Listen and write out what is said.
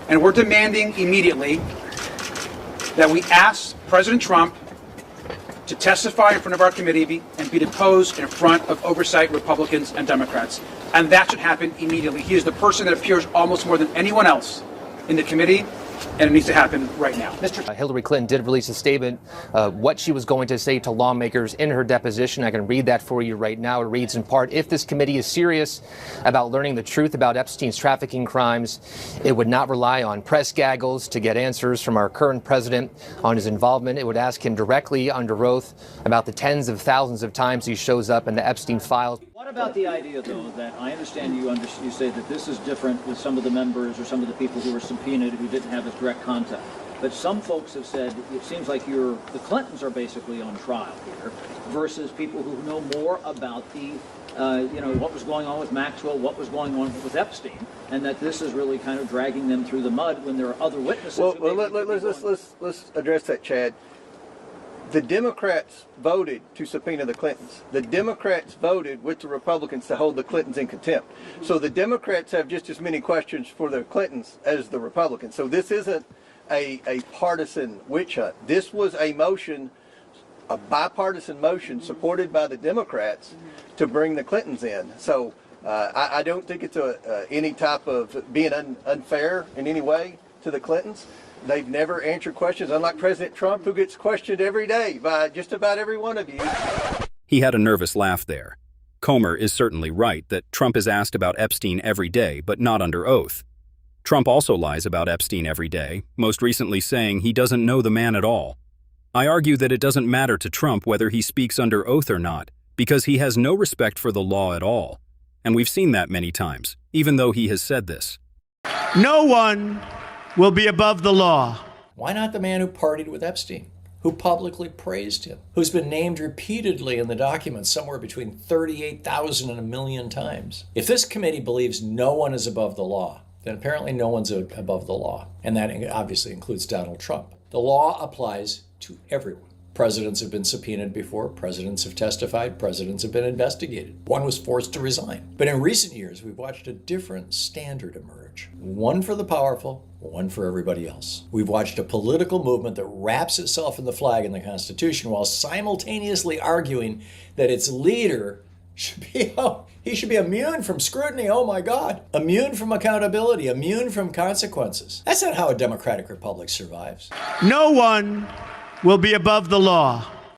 And we're demanding immediately that we ask President Trump to testify in front of our committee and be deposed in front of oversight Republicans and Democrats. And that should happen immediately. He is the person that appears almost more than anyone else in the committee, and it needs to happen right now. Hillary Clinton did release a statement, what she was going to say to lawmakers in her deposition. I can read that for you right now. It reads in part, if this committee is serious about learning the truth about Epstein's trafficking crimes, it would not rely on press gaggles to get answers from our current president on his involvement. It would ask him directly under oath about the tens of thousands of times he shows up in the Epstein files. What about the idea, though, that I understand you say that this is different with some of the members or some of the people who were subpoenaed who didn't have his direct contact. But some folks have said it seems like the Clintons are basically on trial here versus people who know more about the, what was going on with Maxwell, what was going on with Epstein, and that this is really kind of dragging them through the mud when there are other witnesses. Well, let's address that, Chad. The Democrats voted to subpoena the Clintons. The Democrats voted with the Republicans to hold the Clintons in contempt. So the Democrats have just as many questions for the Clintons as the Republicans. So this isn't a partisan witch hunt. This was a motion, a bipartisan motion supported by the Democrats to bring the Clintons in. So I don't think it's any type of being unfair in any way to the Clintons. They've never answered questions, unlike President Trump, who gets questioned every day by just about every one of you. He had a nervous laugh there. Comer is certainly right that Trump is asked about Epstein every day, but not under oath. Trump also lies about Epstein every day, most recently saying he doesn't know the man at all. I argue that it doesn't matter to Trump whether he speaks under oath or not, because he has no respect for the law at all. And we've seen that many times, even though he has said this. No one will be above the law. Why not the man who partied with Epstein, who publicly praised him, who's been named repeatedly in the documents somewhere between 38,000 and 1 million times? If this committee believes no one is above the law, then apparently no one's above the law. And that obviously includes Donald Trump. The law applies to everyone. Presidents have been subpoenaed before, presidents have testified, presidents have been investigated. One was forced to resign. But in recent years, we've watched a different standard emerge. One for the powerful, one for everybody else. We've watched a political movement that wraps itself in the flag and the Constitution while simultaneously arguing that its leader should be immune from scrutiny. Oh my God. Immune from accountability, immune from consequences. That's not how a democratic republic survives. No one will be above the law.